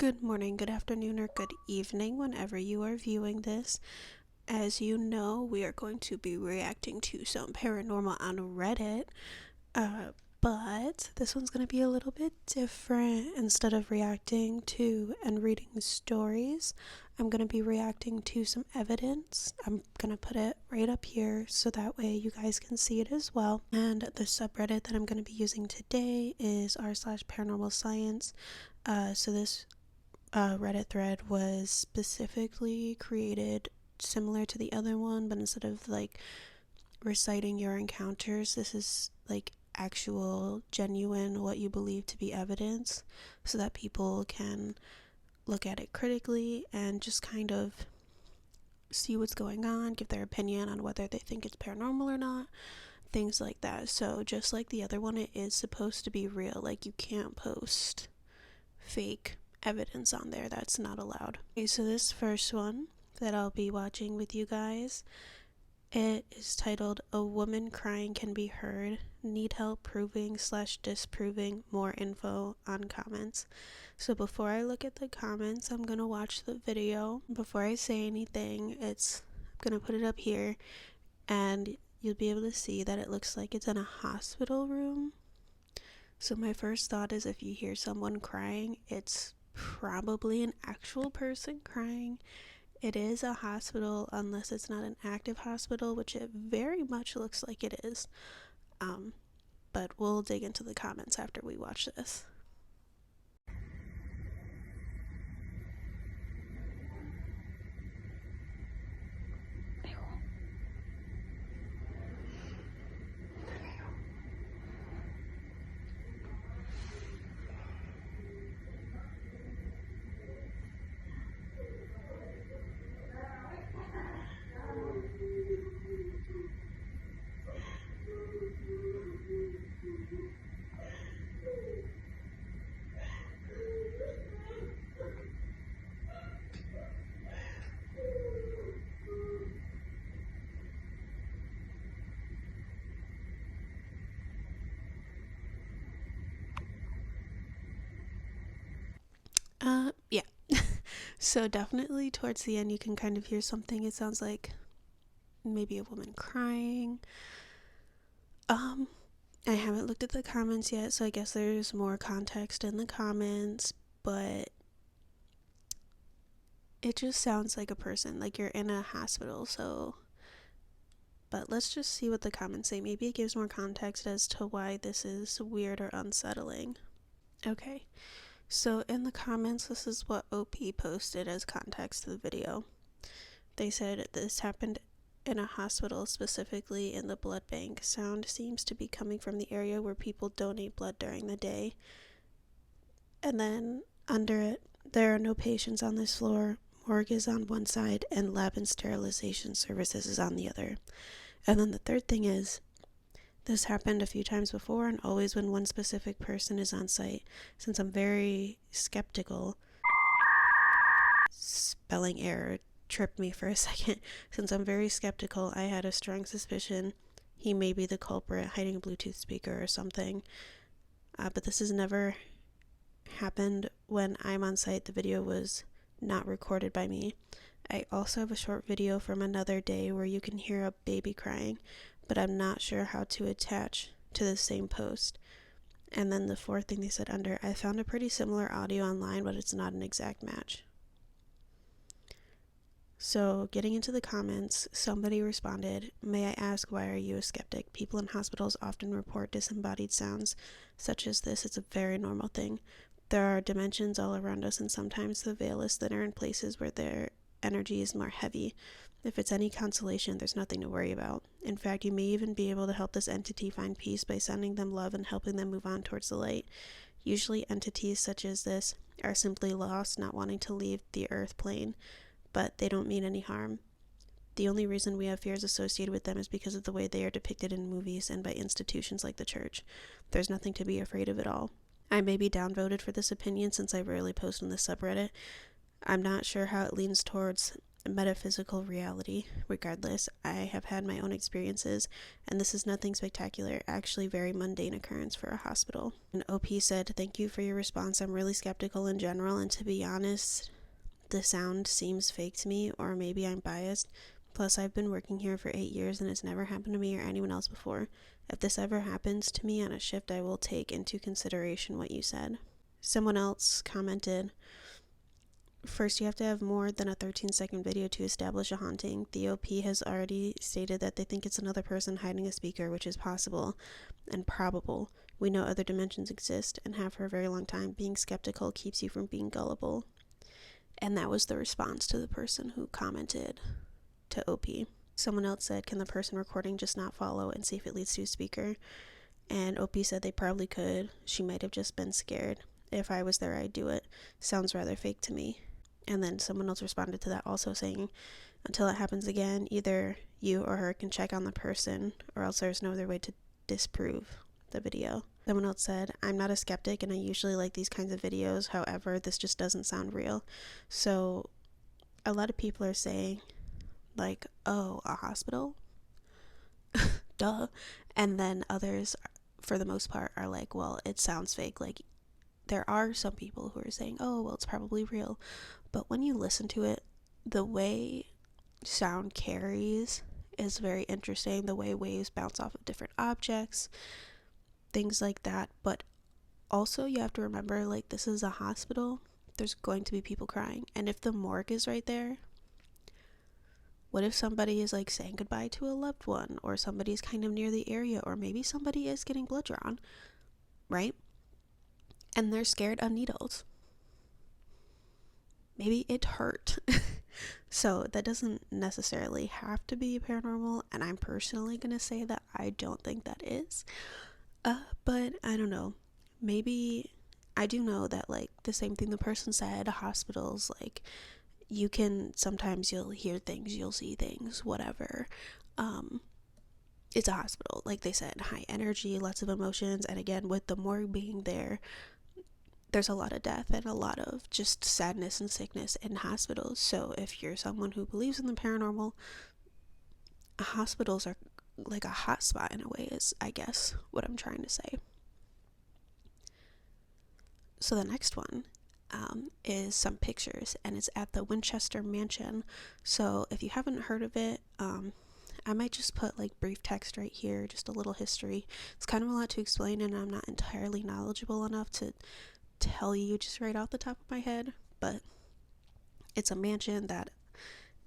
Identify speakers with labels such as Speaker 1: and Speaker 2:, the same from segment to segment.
Speaker 1: Good morning, good afternoon, or good evening whenever you are viewing this. As you know, we are going to be reacting to some paranormal on Reddit, but this one's going to be a little bit different. Instead of reacting to and reading stories, I'm going to be reacting to some evidence. I'm going to put it right up here so that way you guys can see it as well. And the subreddit that I'm going to be using today is r/paranormal science. So this Reddit thread was specifically created similar to the other one, but instead of like reciting your encounters, this is like actual, genuine, what you believe to be evidence, so that people can look at it critically and just kind of see what's going on, give their opinion on whether they think it's paranormal or not, things like that. So just like the other one, it is supposed to be real. Like, you can't post fake evidence on there. That's not allowed. Okay, so this first one that I'll be watching with you guys, it is titled "A Woman Crying Can Be Heard. Need Help Proving/Disproving More Info on Comments." So before I look at the comments, I'm gonna watch the video. Before I say anything, I'm gonna put it up here and you'll be able to see that it looks like it's in a hospital room. So my first thought is, if you hear someone crying, it's probably an actual person crying. It is a hospital, unless it's not an active hospital, which it very much looks like it is. But we'll dig into the comments after we watch this. Yeah. So definitely towards the end you can kind of hear something. It sounds like maybe a woman crying. I haven't looked at the comments yet, so I guess there's more context in the comments, but it just sounds like a person, like you're in a hospital. So, but let's just see what the comments say. Maybe it gives more context as to why this is weird or unsettling. Okay, so in the comments, this is what OP posted as context to the video. They said this happened in a hospital, specifically in the blood bank. Sound seems to be coming from the area where people donate blood during the day. And then under it, there are no patients on this floor. Morgue is on one side and lab and sterilization services is on the other. And then the third thing is, this happened a few times before and always when one specific person is on site. Since I'm very skeptical, spelling error tripped me for a second. Since I'm very skeptical, I had a strong suspicion he may be the culprit, hiding a Bluetooth speaker or something. But this has never happened when I'm on site. The video was not recorded by me. I also have a short video from another day where you can hear a baby crying, but I'm not sure how to attach to the same post. And then the fourth thing they said under, I found a pretty similar audio online, but it's not an exact match. So getting into the comments, somebody responded, "May I ask, why are you a skeptic? People in hospitals often report disembodied sounds such as this. It's a very normal thing. There are dimensions all around us, and sometimes the veil is thinner in places where their energy is more heavy. If it's any consolation, there's nothing to worry about. In fact, you may even be able to help this entity find peace by sending them love and helping them move on towards the light. Usually entities such as this are simply lost, not wanting to leave the earth plane, but they don't mean any harm. The only reason we have fears associated with them is because of the way they are depicted in movies and by institutions like the church. There's nothing to be afraid of at all." I may be downvoted for this opinion since I rarely post on this subreddit. I'm not sure how it leans towards metaphysical reality. Regardless, I have had my own experiences, and this is nothing spectacular, actually very mundane occurrence for a hospital. And OP said, "Thank you for your response. I'm really skeptical in general, and to be honest, the sound seems fake to me, or maybe I'm biased. Plus, I've been working here for 8 years and it's never happened to me or anyone else before. If this ever happens to me on a shift, I will take into consideration what you said." Someone else commented, "First, you have to have more than a 13-second video to establish a haunting. The OP has already stated that they think it's another person hiding a speaker, which is possible and probable. We know other dimensions exist and have for a very long time. Being skeptical keeps you from being gullible." And that was the response to the person who commented to OP. Someone else said, "Can the person recording just not follow and see if it leads to a speaker?" And OP said they probably could. She might have just been scared. "If I was there, I'd do it. Sounds rather fake to me." And then someone else responded to that also saying, "Until it happens again, either you or her can check on the person, or else there's no other way to disprove the video." Someone else said, "I'm not a skeptic and I usually like these kinds of videos. However, this just doesn't sound real." So a lot of people are saying, like, "Oh, a hospital? Duh." And then others, for the most part, are like, "Well, it sounds fake." Like, there are some people who are saying, "Oh, well, it's probably real." But when you listen to it, the way sound carries is very interesting. The way waves bounce off of different objects, things like that. But also, you have to remember, like, this is a hospital. There's going to be people crying. And if the morgue is right there, what if somebody is like saying goodbye to a loved one, or somebody's kind of near the area, or maybe somebody is getting blood drawn, right? And they're scared of needles. Maybe it hurt. So that doesn't necessarily have to be paranormal, and I'm personally gonna say that I don't think that is. But I don't know. Maybe I do know that, like, the same thing the person said, hospitals, like, you can sometimes you'll hear things, you'll see things, whatever. It's a hospital, like they said, high energy, lots of emotions, and again, with the morgue being there, there's a lot of death and a lot of just sadness and sickness in hospitals. So if you're someone who believes in the paranormal, hospitals are like a hot spot in a way, is I guess what I'm trying to say. So the next one is some pictures, and it's at the Winchester Mansion. So if you haven't heard of it, I might just put like brief text right here, just a little history. It's kind of a lot to explain, and I'm not entirely knowledgeable enough to tell you just right off the top of my head, but it's a mansion that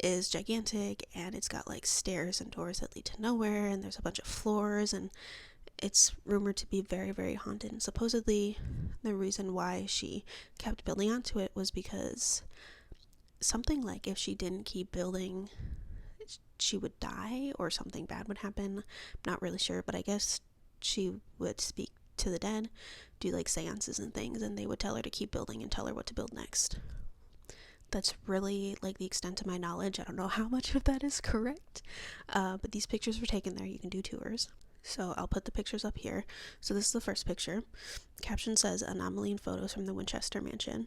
Speaker 1: is gigantic, and it's got like stairs and doors that lead to nowhere, and there's a bunch of floors, and it's rumored to be very, very haunted. And supposedly the reason why she kept building onto it was because something like if she didn't keep building, she would die or something bad would happen. I'm not really sure, but I guess she would speak to the dead, do like seances and things, and they would tell her to keep building and tell her what to build next. That's really like the extent of my knowledge. I don't know how much of that is correct, but these pictures were taken there. You can do tours. So I'll put the pictures up here. So this is the first picture. Caption says, "Anomaly in photos from the Winchester Mansion."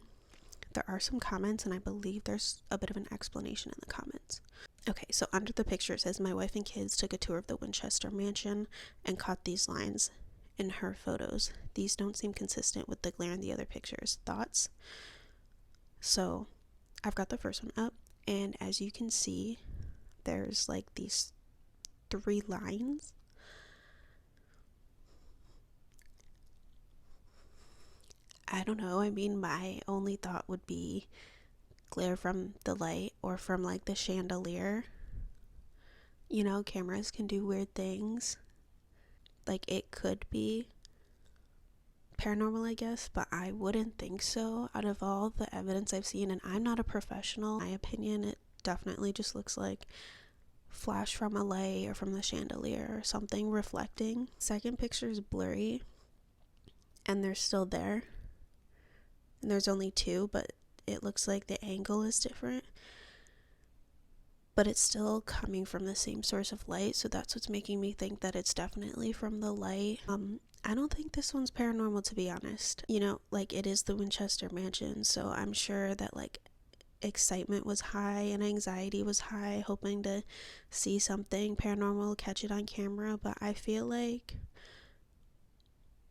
Speaker 1: There are some comments, and I believe there's a bit of an explanation in the comments. Okay, so under the picture it says, "My wife and kids took a tour of the Winchester Mansion and caught these lines in her photos. These don't seem consistent with the glare in the other pictures. Thoughts?" So I've got the first one up, and as you can see, there's like these 3 lines. I don't know. I mean, my only thought would be glare from the light or from like the chandelier. You know, cameras can do weird things. Like, it could be paranormal, I guess, but I wouldn't think so out of all the evidence I've seen, and I'm not a professional. In my opinion, it definitely just looks like flash from a light or from the chandelier or something reflecting. Second picture is blurry, and they're still there. And there's only 2, but it looks like the angle is different. But it's still coming from the same source of light, so that's what's making me think that it's definitely from the light. I don't think this one's paranormal, to be honest. You know, like, it is the Winchester Mansion, so I'm sure that, like, excitement was high and anxiety was high, hoping to see something paranormal, catch it on camera. But I feel like,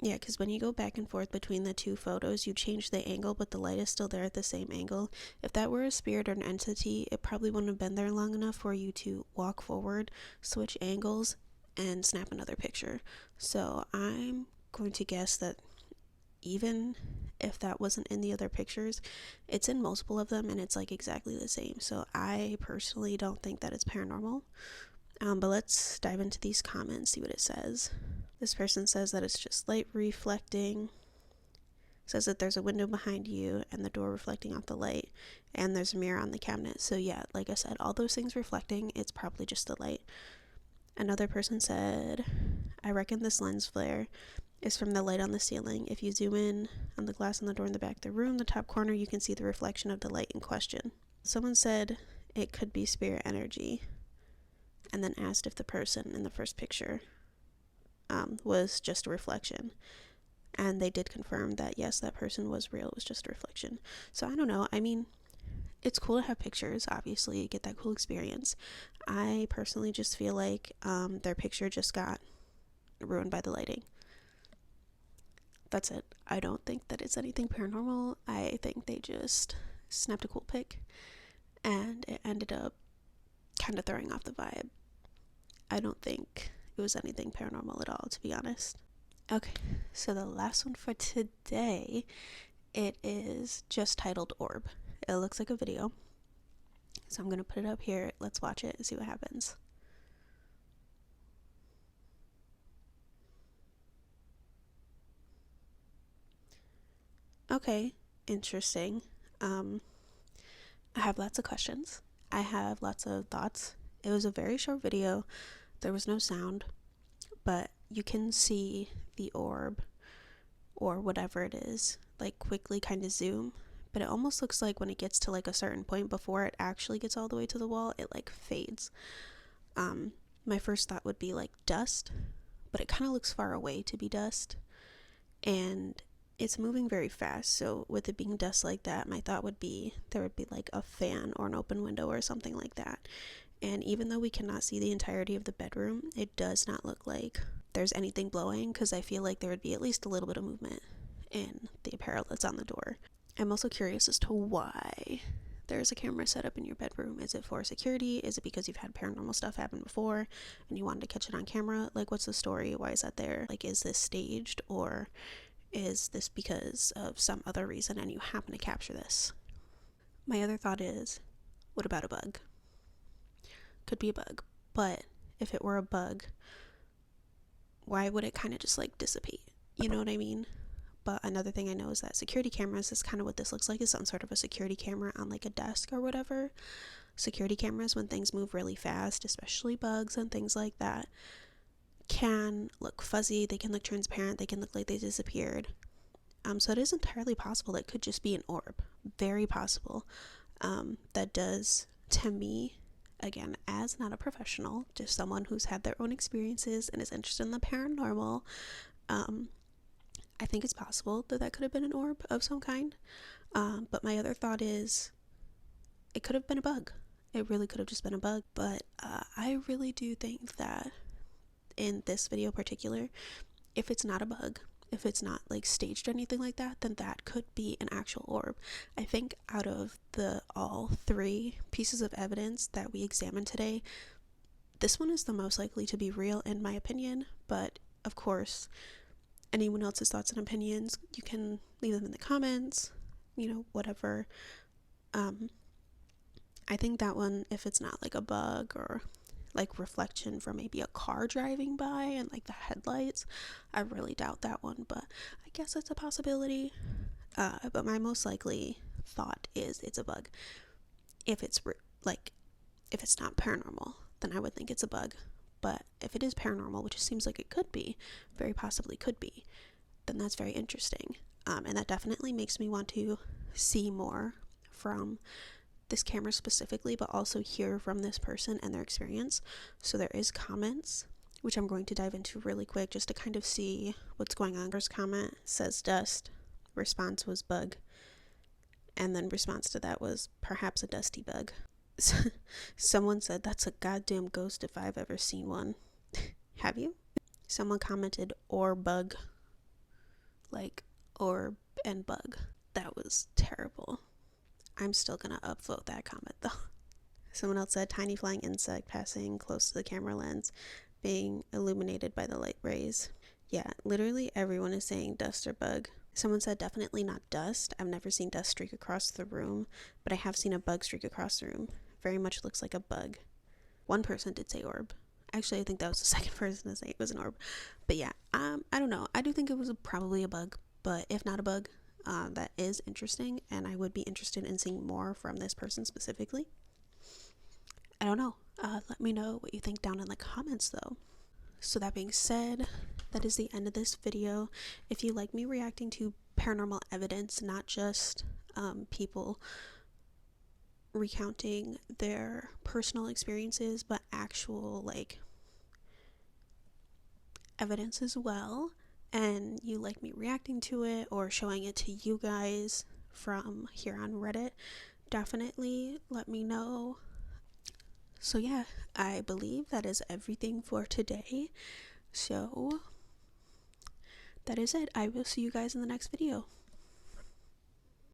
Speaker 1: yeah, because when you go back and forth between the two photos, you change the angle, but the light is still there at the same angle. If that were a spirit or an entity, it probably wouldn't have been there long enough for you to walk forward, switch angles, and snap another picture. So I'm going to guess that even if that wasn't in the other pictures, it's in multiple of them and it's like exactly the same. So I personally don't think that it's paranormal. But let's dive into these comments, see what it says. This person says that it's just light reflecting. Says that there's a window behind you and the door reflecting off the light, and there's a mirror on the cabinet. So yeah, like I said, all those things reflecting, it's probably just the light. Another person said, I reckon this lens flare is from the light on the ceiling. If you zoom in on the glass on the door in the back of the room, the top corner, you can see the reflection of the light in question. Someone said it could be spirit energy, and then asked if the person in the first picture was just a reflection. And they did confirm that yes, that person was real, it was just a reflection. So I don't know, I mean, it's cool to have pictures, obviously, you get that cool experience. I personally just feel like their picture just got ruined by the lighting. That's it. I don't think that it's anything paranormal. I think they just snapped a cool pic and it ended up kind of throwing off the vibe. I don't think it was anything paranormal at all, to be honest. Okay, so the last one for today, it is just titled Orb. It looks like a video, so I'm gonna put it up here. Let's watch it and see what happens. Okay, interesting. I have lots of questions. I have lots of thoughts. It was a very short video. There was no sound, but you can see the orb or whatever it is like quickly kind of zoom, but it almost looks like when it gets to like a certain point before it actually gets all the way to the wall, it like fades. My first thought would be like dust, but it kind of looks far away to be dust, and it's moving very fast. So with it being dust like that, my thought would be there would be like a fan or an open window or something like that. And even though we cannot see the entirety of the bedroom, it does not look like there's anything blowing, because I feel like there would be at least a little bit of movement in the apparel that's on the door. I'm also curious as to why there's a camera set up in your bedroom. Is it for security? Is it because you've had paranormal stuff happen before and you wanted to catch it on camera? Like, what's the story? Why is that there? Like, is this staged, or is this because of some other reason and you happen to capture this? My other thought is, what about a bug? Could be a bug, but if it were a bug, why would it kind of just like dissipate? You know what I mean? But another thing I know is that security cameras is kind of what this looks like, is some sort of a security camera on like a desk or whatever. Security cameras, when things move really fast, especially bugs and things like that, can look fuzzy, they can look transparent, they can look like they disappeared. So it is entirely possible that it could just be an orb. Very possible. That does, to me, again, as not a professional, just someone who's had their own experiences and is interested in the paranormal, I think it's possible that that could have been an orb of some kind. But my other thought is, it could have been a bug. It really could have just been a bug. But I really do think that in this video in particular, if it's not a bug, if it's not like staged or anything like that, then that could be an actual orb. I think out of the all three pieces of evidence that we examined today, this one is the most likely to be real in my opinion. But of course, anyone else's thoughts and opinions, you can leave them in the comments, whatever. I think that one, if it's not like a bug or like reflection from maybe a car driving by and like the headlights, I really doubt that one, but I guess it's a possibility. But my most likely thought is it's a bug. If it's if it's not paranormal, then I would think it's a bug. But if it is paranormal, which it seems like it could be, very possibly could be, then that's very interesting. And that definitely makes me want to see more from this camera specifically, but also hear from this person and their experience. So there is comments, which I'm going to dive into really quick just to kind of see what's going on. First comment says dust, response was bug, And then response to that was perhaps a dusty bug. Someone said, that's a goddamn ghost if I've ever seen one. Have you? Someone commented, or bug. Like, orb and bug. That was terrible. I'm still gonna upvote that comment though. Someone else said, tiny flying insect passing close to the camera lens, being illuminated by the light rays. Yeah, literally everyone is saying dust or bug. Someone said, definitely not dust. I've never seen dust streak across the room, but I have seen a bug streak across the room. Very much looks like a bug. One person did say orb. Actually, I think that was the second person to say it was an orb. But yeah, I don't know. I do think it was probably a bug, but if not a bug, that is interesting, and I would be interested in seeing more from this person specifically. I don't know. Let me know what you think down in the comments though. So that being said, that is the end of this video. If you like me reacting to paranormal evidence, not just people recounting their personal experiences, but actual like evidence as well, and you like me reacting to it or showing it to you guys from here on Reddit, definitely let me know. So yeah, I believe that is everything for today. So that is it. I will see you guys in the next video.